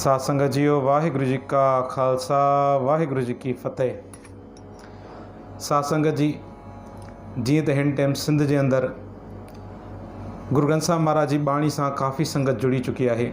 साध संगत जीओ वाहिगुरु जी का खालसा वाहिगुरु जी की फतेह। साध संगत जी जीअं त हिन टाइम सिंध जे अंदरि गुरु ग्रंथ साहिब महाराज जी बाणी सां काफ़ी संगत जुड़ी चुकी आहे।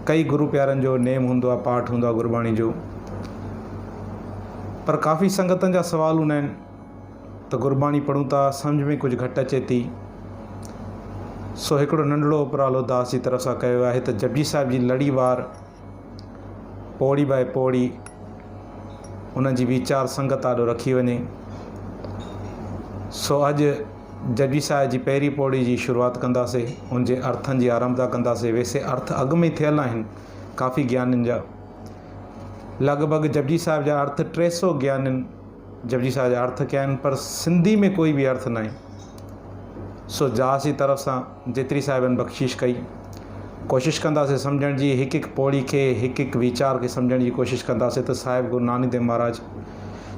कई गुरु प्यारनि जो नेम हूंदो आहे, पाठ हूंदो आहे गुरबाणी जो, पर काफ़ी संगतनि जा सवाल हूंदा आहिनि त गुरबाणी पढ़ूं था सम्झ में कुझु घटि अचे थी। सो हिकिड़ो नंढड़ो उपरालो दास जी तरफ़ सां कयो आहे त जपजी साहिब जी लड़ीवार पौड़ी बाय पौड़ी उन जी वीचार संगत आॾो रखी वञे। सो अॼु जपजी साहिब जी पहिरीं पौड़ी जी शुरूआति कंदासीं, उनजे अर्थनि जी आरंभता कंदासीं। वैसे अर्थ अॻु में थियल आहिनि काफ़ी ज्ञाननि जा, लॻभॻि जपजी साहिब जा अर्थ 300 ज्ञाननि जपजी साहिब जा अर्थ कया आहिनि, पर सिंधी में कोई बि अर्थ न आहे। सो दास जी तरफ़ सां जेतिरी साहिबनि बख़्शिश कई, कोशिशि कंदासीं सम्झण जी, हिकु हिकु पौड़ी खे हिकु हिकु वीचार खे सम्झण जी कोशिशि कंदासीं त साहिब गुरु नानक देव महाराज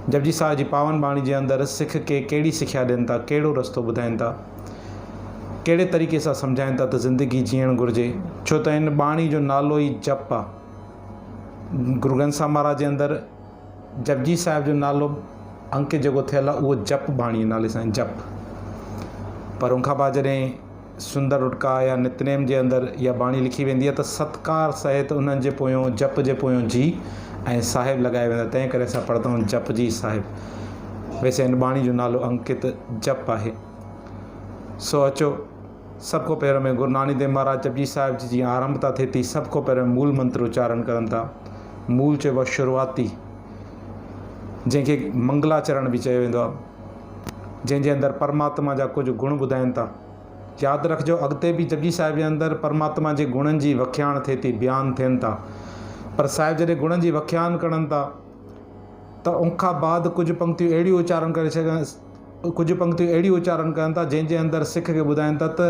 जपजी साहिब जी पावन बाणी जे अंदरि सिख खे कहिड़ी सिख्या ॾियनि था, कहिड़ो रस्तो ॿुधाइनि था, कहिड़े तरीक़े सां सम्झाइनि था त ज़िंदगी जीअणु घुरिजे। छो त हिन बाणी जो नालो ई जप आहे। गुरु ग्रंथ साहिब महाराज जे अंदरि जपजी साहिब जो नालो अंकित जेको थियल आहे उहो जप बाणी नाले सां जप, पर उनखां बाद जॾहिं सुंदर उटका या नितनेम जे अंदरि इहा बाणी लिखी वेंदी आहे त सत्कार सहित उन्हनि जे पोयों जप जे पोयों जी ऐं साहिब लॻाए वेंदा, तंहिं करे असां पढ़ंदा आहियूं जप जी साहिब। वैसे हिन बाणी जो नालो अंकित जप आहे। सो अचो, सभ खां पहिरियों में गुरु नानक देव महाराज जपजी साहिब जी जीअं आरंभता थिए थी, सभ खां पहिरियों मूल मंत्र उच्चारण करनि था। मूल चइबो आहे शुरूआती, जंहिंखे मंगलाचरण बि चयो वेंदो आहे, जंहिंजे अंदरि परमात्मा जा कुझु गुण ॿुधाइनि था। यादि रखिजो, अॻिते बि जपजी साहिब जे अंदरि परमात्मा जे गुणनि जी व्याख्याण थिए थी, बयानु थियनि था, पर साहिब जॾहिं गुणनि जी व्याख्यान करनि था त उनखां बाद कुझु पंक्तियूं अहिड़ियूं उच्चारण करे सघनि, कुझु पंक्तियूं अहिड़ियूं उच्चारण कनि था जंहिंजे अंदरि सिख खे ॿुधाइनि था त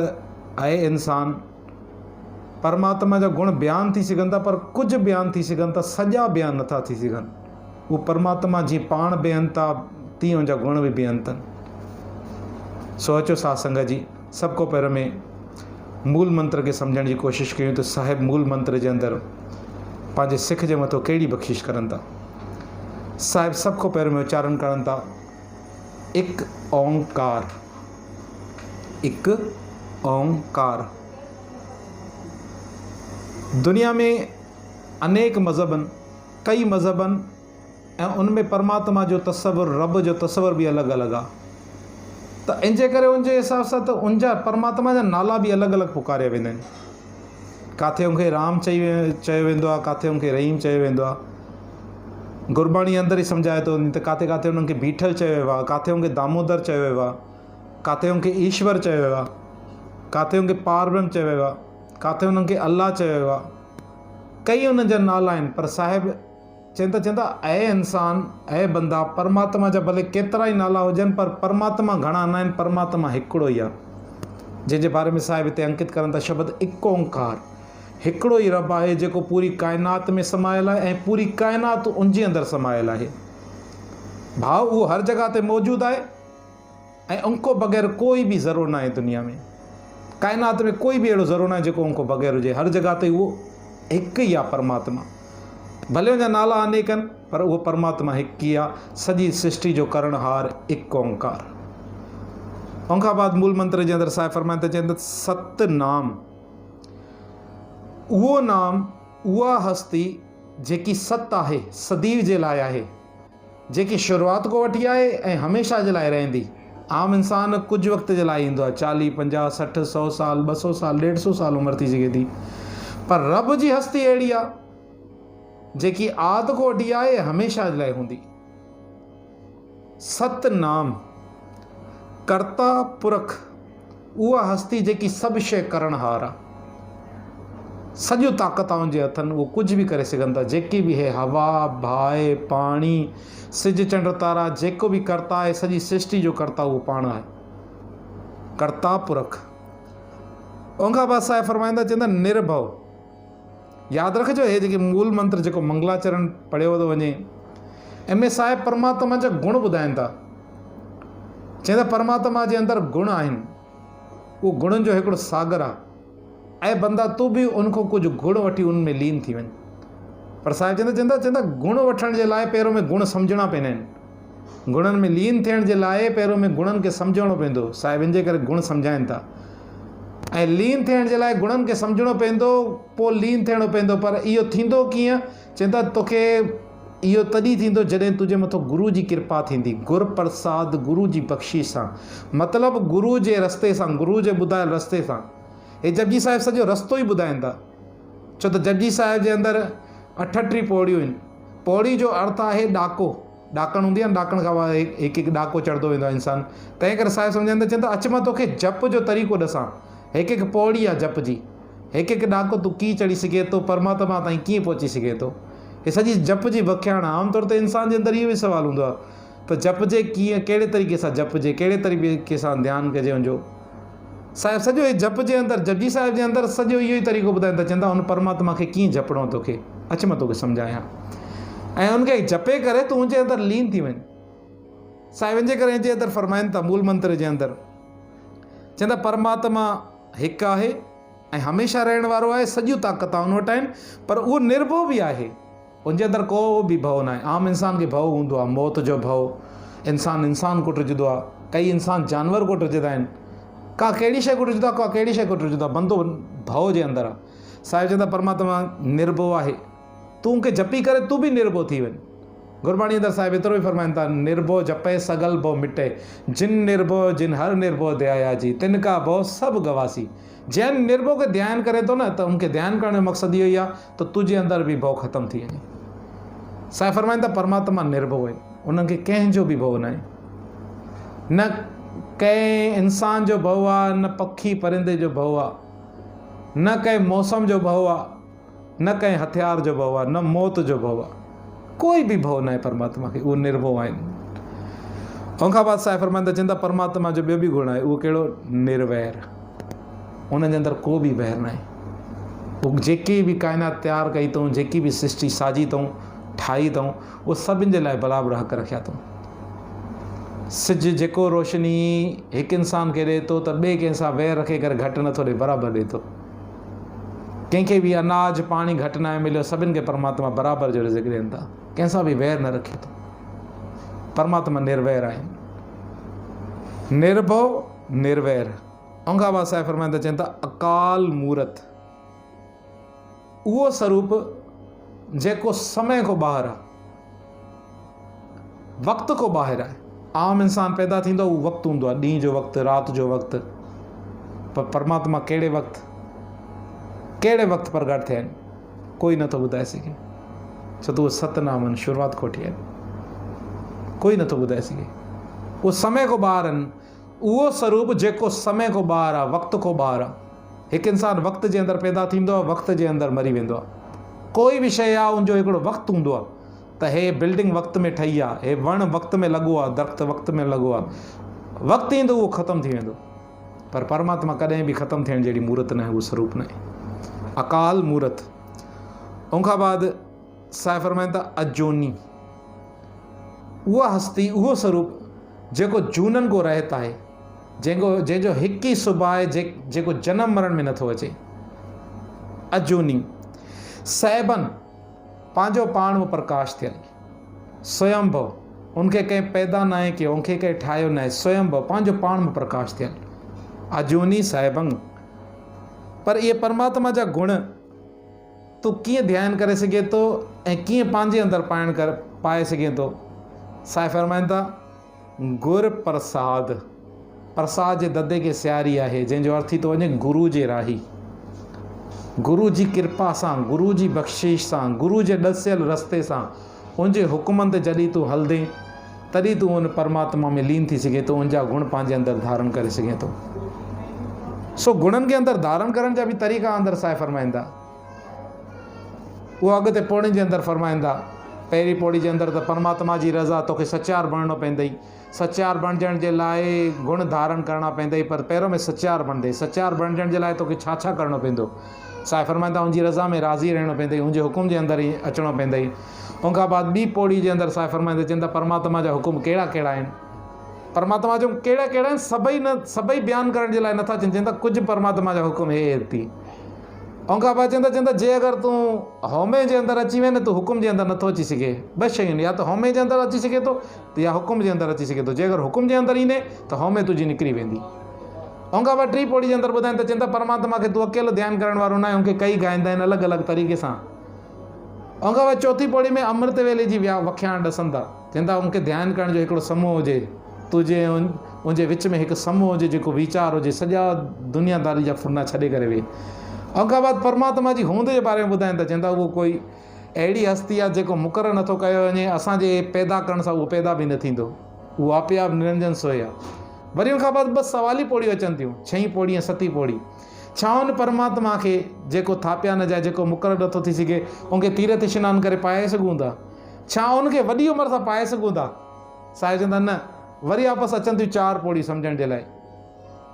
आहे इंसान परमात्मा जा गुण बयानु थी सघनि था, पर कुझु बयानु थी सघनि था, सॼा बयानु नथा थी सघनि। उहो परमात्मा जीअं पाण बीहनि था तीअं उनजा गुण बि बीहनि अथनि। सो अचो साध संगत जी, सभ खां पहिरियों में मूल मंत्र खे सम्झण जी कोशिशि कयूं त साहिब मूल मंत्र जे अंदरि पंहिंजे सिख जे मथां कहिड़ी बख़्शिश करनि था। साहिब सभ खां पहिरियों में उच्चारण करनि था हिकु ओंकार, हिकु ओंकार। दुनिया में अनेक मज़हबनि, कई मज़हबनि, ऐं उनमें परमात्मा जो तसवुरु, रब जो तसवुरु बि अलॻि अलॻि आहे। त इनजे करे उनजे हिसाब सां त उनजा परमात्मा जा नाला बि अलॻि अलॻि पुकारिया वेंदा आहिनि। किथे उनखे राम चयो वेंदो आहे, किथे उनखे रहीम चयो वेंदो आहे। गुरबाणी अंदरि ई सम्झाए थो वञे त किथे किथे उन्हनि खे बीठल चयो वियो आहे, किथे उनखे दामोदर चयो वियो आहे, किथे उनखे ईश्वर चयो वियो आहे, किथे उनखे पारब्रह्म चयो वियो आहे, किथे उन्हनि खे अल्लाह चयो वियो आहे। कई उन्हनि जा नाला आहिनि, पर साहिब चवनि था ऐं इंसान ऐं बंदा, परमात्मा जा भले केतिरा ई नाला हुजनि पर परमात्मा घणा न आहिनि, परमात्मा हिकिड़ो ई आहे। जंहिंजे बारे में साहिब हिते अंकित करनि था शब्द हिकु ओंकार। हिकिड़ो ई रब आहे जेको पूरी काइनात में समायल आहे ऐं पूरी काइनात उनजे अंदरि समायल आहे। भाव उहो हर जॻह ते मौजूदु आहे ऐं उनखां बग़ैर कोई बि ज़रो न आहे दुनिया में। काइनात में कोई बि अहिड़ो ज़रो न आहे जेको उनखां बग़ैर हुजे। हर जॻह ते उहो हिकु ई आहे परमात्मा। भले उनजा नाला अनेक आहिनि, पर उहो परमात्मा हिकु ई आहे, सॼी सृष्टि जो करणहार हिकु ओंकार। उनखां बाद मूल मंत्र जे अंदरि साहिब फरमाइनि था, चवनि था सतनाम। उहो नाम, उहा हस्ती जेकी सत आहे, सदीव जे लाइ आहे, जेकी शुरूआति खां वठी आहे ऐं हमेशह जे लाइ रहंदी। आम इंसान कुझु वक़्त जे लाइ ईंदो आहे, 40, 50, 60, 100 साल, 200 साल, 150 साल उमिरि थी सघे थी, पर रब जी हस्ती अहिड़ी आहे जेकी आदि खां वठी आहे, हमेशह जे लाइ हूंदी। सतनाम, कर्ता पुरख, उहा हस्ती जेकी सभु शइ करणहार आहे। सॼो ताक़त आहे उनजे हथनि, उहो कुझु बि करे सघनि था। जेकी बि है हवा, बाहि, पाणी, सिज, चंड, तारा, जेको बि कर्ता आहे, सॼी सृष्टि जो कर्ता उहो पाण आहे, कर्ता पुरख। उनखां बाद साहिब फरमाईंदा, चवंदा निर्भव। यादि रखिजो, हे जेके मूल मंत्र जेको मंगलाचरण पढ़ियो थो वञे, इनमें साहिब परमात्मा जा गुण ॿुधाइनि था। चवंदा परमात्मा जे अंदरि गुण आहिनि, उहो गुणनि जो हिकिड़ो सागर आहे, ऐं बंदा तूं बि उनखां कुझु गुण वठी उनमें लीन थी वञ। पर साहिब चवंदा गुण वठण जे लाइ पहिरों में गुण सम्झणा पवंदा आहिनि। गुणनि में लीन थियण जे लाइ पहिरों में गुणनि खे सम्झणो पवंदो। साहिब इन जे करे गुण सम्झाइनि था। ऐं लीन थियण जे लाइ गुणनि खे सम्झणो पवंदो, पोइ लीन थियणो पवंदो। पर इहो थींदो कीअं? चवंदा तोखे इहो तॾहिं थींदो जॾहिं तुंहिंजे मथां गुरू जी कृपा थींदी। गुर प्रसाद, गुरू जी बख़्शिश सां, मतिलबु गुरू जे रस्ते सां, गुरू जे ॿुधायल रस्ते सां। हे जपजी साहिब सॼो रस्तो ई ॿुधाइनि था। छो त जपजी साहिब जे अंदरि 38 पौड़ियूं आहिनि। पौड़ी जो अर्थ आहे ॾाको। ॾाकण हूंदी आहे न, ॾाकण खां पोइ हिकु हिकु ॾाको चढ़ंदो वेंदो आहे इंसानु। तंहिं करे साहिब सम्झाईंदा, चवंदा अचु मां तोखे जप जो तरीक़ो ॾिसां। हिकु हिकु पौड़ी आहे जप जी, हिकु हिकु ॾाको तूं कीअं चढ़ी सघे थो, परमात्मा ताईं कीअं पहुची सघे थो। हे सॼी जप जी व्याख्याण आहे। आमतौर ते इंसान जे अंदरि इहो ई सुवालु हूंदो आहे त जप जे कीअं, कहिड़े तरीक़े सां जप जे, कहिड़े तरीक़े सां ध्यानु कजे हुनजो। साहिब सॼो हे जप जे अंदरि, जपजी साहिब जे अंदरि सॼो इहो ई तरीक़ो ॿुधाइनि था। चवंदा हुन परमात्मा खे कीअं जपणो तोखे, अचु मां तोखे सम्झायां। ऐं हुनखे जपे करे तूं हुनजे अंदरि लीन थी वञ। साहिब जे करे हिनजे अंदरि फरमाइनि था मूल मंत्र जे अंदरि, चवंदा परमात्मा हिकु आहे ऐं हमेशह रहण वारो आहे। सॼियूं ताक़तां हुन वटि आहिनि, पर उहो निर्भउ बि आहे। उनजे अंदरि को बि भउ न आहे। आम इंसान खे भउ हूंदो आहे, मौत जो भउ। इंसान कुटिजंदो आहे, कई इंसान जानवर कुटिजंदा आहिनि, का कहिड़ी शइ कुटिजंदो आहे, का कहिड़ी शइ कुटिजंदो आहे। बंदो भउ जे अंदरि आहे। साहिब चवंदा परमात्मा निर्भउ आहे। तूं उनखे जपी करे तूं बि निर्भउ थी वञ। गुरबाणी अंदरि साहिब एतिरो ई फरमाइनि था, निर्भउ जपे सगल भउ मिटे, जिन निर्भउ जिन हर निर्भउ दयाया जी, तिन का भउ सभु गवासी। जंहिं निर्भउ खे ध्यानु करे थो न, त उनखे ध्यानु करण जो मक़सदु इहो ई आहे त तुंहिंजे अंदरि बि भउ ख़तमु थी वञे। साहिब फरमाइनि था परमात्मा निर्भउ आहिनि, उन्हनि खे कंहिंजो बि भउ न आहे। न कंहिं इंसान जो भउ आहे, न पखी परिंदे जो भउ आहे, न कंहिं मौसम जो भउ आहे, न कंहिं हथियार जो भउ आहे, न मौत जो भउ आहे। कोई बि भउ न आहे परमात्मा खे, उहो निर्भउ आहिनि। उनखां बाद साहिब फरमाइनि था, चवंदा परमात्मा जो ॿियो बि गुण आहे, उहो कहिड़ो? निर्वैर। उनजे अंदरि को बि वैर न आहे। उहो जेकी बि काइनात तयारु कई अथऊं, जेकी बि सृष्टि साजी अथऊं, ठाही अथऊं, उहो सभिनि जे लाइ बराबरि हक़ रखिया अथऊं। सिजु जेको रोशनी हिकु इंसान खे ॾिए थो, त ॿिए कंहिंसां वैर रखे करे घटि नथो ॾिए, बराबरि ॾिए थो। कंहिंखे बि अनाज पाणी घटि न आहे मिलियो, सभिनि खे परमात्मा बराबरि जो रिज़्क़ ॾियनि था, कंहिंसां बि वैर न रखे थो। परमात्मा निर्वैर आहिनि, निर्भउ निर्वैर। उनखां बाद साहिब फरमाइनि था, चवनि था अकाल मूरत, उहो स्वरूप जेको समय को ॿाहिरि आहे, वक़्त को ॿाहिरि आहे। आम इंसान पैदा थींदो, उहो वक़्तु हूंदो आहे, ॾींहं जो वक़्तु, राति जो वक़्तु। पर परमात्मा कहिड़े वक़्तु प्रगट थिया आहिनि, कोई नथो ॿुधाए सघे। छो त उहो सतनाम आहिनि, शुरूआति कोठी आहिनि, कोई नथो ॿुधाए सघे। उहो समय को ॿाहिरि आहिनि, उहो स्वरूप जेको समय को ॿाहिरि आहे, वक़्त को ॿाहिरि आहे। हिकु इंसानु वक़्त जे अंदरि पैदा थींदो आहे, वक़्त जे अंदरि मरी वेंदो आहे। कोई बि शइ आहे, उनजो हिकिड़ो वक़्तु हूंदो आहे, त हे बिल्डिंग वक़्त में ठही आहे, हे वणु वक़्त में लॻो आहे, दरख़्त वक़्त में लॻो आहे। वक़्तु ईंदो उहो ख़तमु थी वेंदो। पर परमात्मा कॾहिं बि ख़तमु थियण जहिड़ी मूर्त न आहे, उहो स्वरूप न आहे, अकाल मूर्त। उनखां बाद साहिब फरमाइनि था अजोनी, उहा हस्ती, उहो स्वरूप जेको जूननि को रहत आहे, जंहिंजो हिकु ई सुभाउ आहे, जेको जनम मरण में नथो अचे। अजूनी सैबन, पंहिंजो पाण में प्रकाश थियल, स्वयंभव, उनखे कंहिं पैदा न आहे कयो, उनखे कंहिं ठाहियो न आहे, स्वयंभव, पंहिंजो पाण में प्रकाश थियल, अजूनी साहिबंग। पर इहे परमात्मा जा गुण तूं कीअं ध्यानु करे सघे थो ऐं कीअं पंहिंजे अंदरि पाए सघे थो। साहिब फरमाइनि था गुर प्रसाद, प्रसाद जे ददे खे सियारी आहे, जंहिंजो अर्थ थी थो वञे गुरू जे राही। गुरू जी कृपा सां, गुरू जी बख़्शिश सां, गुरू जे ॾसियल रस्ते सां, उनजे हुकुमनि ते जॾहिं तूं हलंदे, तॾहिं तूं उन परमात्मा में लीन थी सघे थो, उनजा गुण पंहिंजे अंदरि धारण करे सघे थो। सो गुणनि खे अंदरि धारण करण जा बि तरीक़ा अंदरि साहिब फरमाईंदा। उहो अॻिते पौड़ी जे अंदरि फरमाईंदा। पहिरीं पौड़ी जे अंदरि त परमात्मा जी रज़ा, तोखे सचार बणिणो पवंदई। सचार बणजण जे लाइ गुण धारण करणा पवंदई, पर पहिरों में सचार बणंदे। सचार बणजण जे लाइ तोखे छा छा करिणो पवंदो? साहिब फरमाईंदा उनजी रज़ा में राज़ी रहणो पवंदई, उनजे हुकुम जे अंदरि ई अचिणो पवंदई। उनखां बाद ॿी पौड़ी जे अंदरि साहिब फरमाईंदा, चवंदा परमात्मा जा हुकुम कहिड़ा कहिड़ा आहिनि। परमात्मा जो कहिड़ा कहिड़ा आहिनि, सभई बयानु करण जे लाइ नथा चवनि, चवंदा कुझु परमात्मा जा हुकुम हे थी। ऐं खां पोइ चवंदा जे अगरि तूं हौमे जे अंदरि अची वञे तूं हुकुम जे अंदरि नथो अची सघे। ॿ शयूं आहिनि, या त हौमे जे अंदरि अची सघे थो या हुकुम जे अंदरि अची सघे थो। जे अगरि हुकुम जे अंदरि ईंदे त हौमे तुंहिंजी निकिरी वेंदी। ऐं खां पोइ टी पौड़ी जे अंदरि ॿुधाइनि त चवंदा परमात्मा खे तूं अकेलो ध्यानु करण वारो न आहे, उनखे कई ॻाईंदा आहिनि अलॻि अलॻि तरीक़े सां। ऐं खां पोइ चौथी पौड़ी में अमृत वेले जी व्याख्यान ॾसनि था। चवंदा उनखे ध्यानु करण जो हिकिड़ो समूह हुजे, तुंहिंजे उनजे विच में हिकु समूह हुजे जेको वीचार हुजे, सॼा दुनियादारी जा फुना छॾे करे वेह। ऐं खां बाद परमात्मा जी होंद जे बारे में ॿुधाइनि त चवंदा उहो कोई अहिड़ी हस्ती आहे जेको मुक़ररु नथो कयो वञे, असांजे पैदा करण सां उहो पैदा बि न थींदो, उहो आपे आप निरंजन सोय आहे। वरी उनखां बाद बसि सवाली पौड़ियूं अचनि थियूं, 6 पौड़ी ऐं 7 पौड़ी। छा उन परमात्मा खे जेको थापिया न जाए, जेको मुक़ररु नथो थी सघे, उनखे तीर्थ सनानु करे पाए सघूं था? छा उनखे वॾी उमिरि सां पाए सघूं था? साहिब चवंदा न। वरी वापसि अचनि थियूं 4 पौड़ी सम्झण जे लाइ,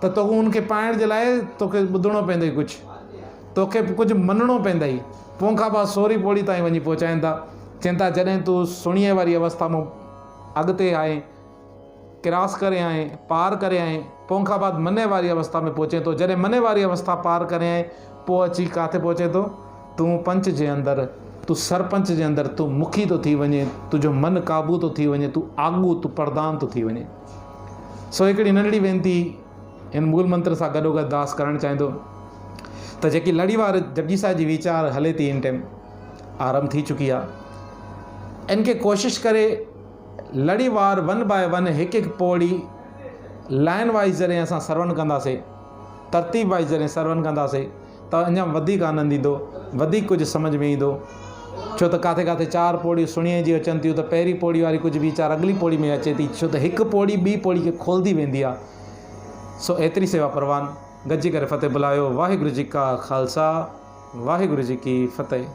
त तोखे उनखे पाइण जे लाइ तोखे ॿुधणो पवंदई, तोखे कुझु मञणो पवंदई। पोइ खां पोइ 16 पौड़ी ताईं वञी पहुचाइनि था। चवनि था जॾहिं तूं सुणीअ वारी अवस्था में अॻिते आहीं, क्रॉस करे आहीं, पार करे आहीं, पोइ खां बाद मने वारी अवस्था में पहुचे थो। जॾहिं मने वारी अवस्था पार करे आहीं, पोइ अची किथे पहुचे थो? तूं पंच जे अंदरि, तूं सरपंच जे अंदरि तूं मुखी थो थी वञे, तुंहिंजो मन काबू थो थी वञे, तूं आगू, तूं प्रधान थो थी वञे। सो हिकिड़ी नंढड़ी वेनती हिन मूल मंत्र सां गॾोगॾु दास करणु चाहींदो त जेकी लड़ीवार जपजी साहिब जी वीचार हले थी, इन टाइम आरंभ थी चुकी आहे। इनखे कोशिशि करे लड़ीवार 1 बाय 1 हिकु हिकु पौड़ी लाइन वाइज़ जॾहिं असां सरवण कंदासीं, तरतीब वाइज़ जॾहिं सरवण कंदासीं, त अञा वधीक आनंद ईंदो, वधीक कुझु सम्झ में ईंदो। छो त किथे किथे 4 पौड़ियूं सुणीअ जी अचनि थियूं, त पहिरीं पौड़ी वारी कुझु वीचार अॻिली पौड़ी में अचे थी, छो त हिकु पौड़ी ॿी पौड़ी खे खोलंदी वेंदी आहे। सो एतिरी सेवा परवान, गॾिजी करे फ़तेह बुलायो। वाहिगुरु जी का ख़ालसा, वाहिगुरु जी की फ़तेह।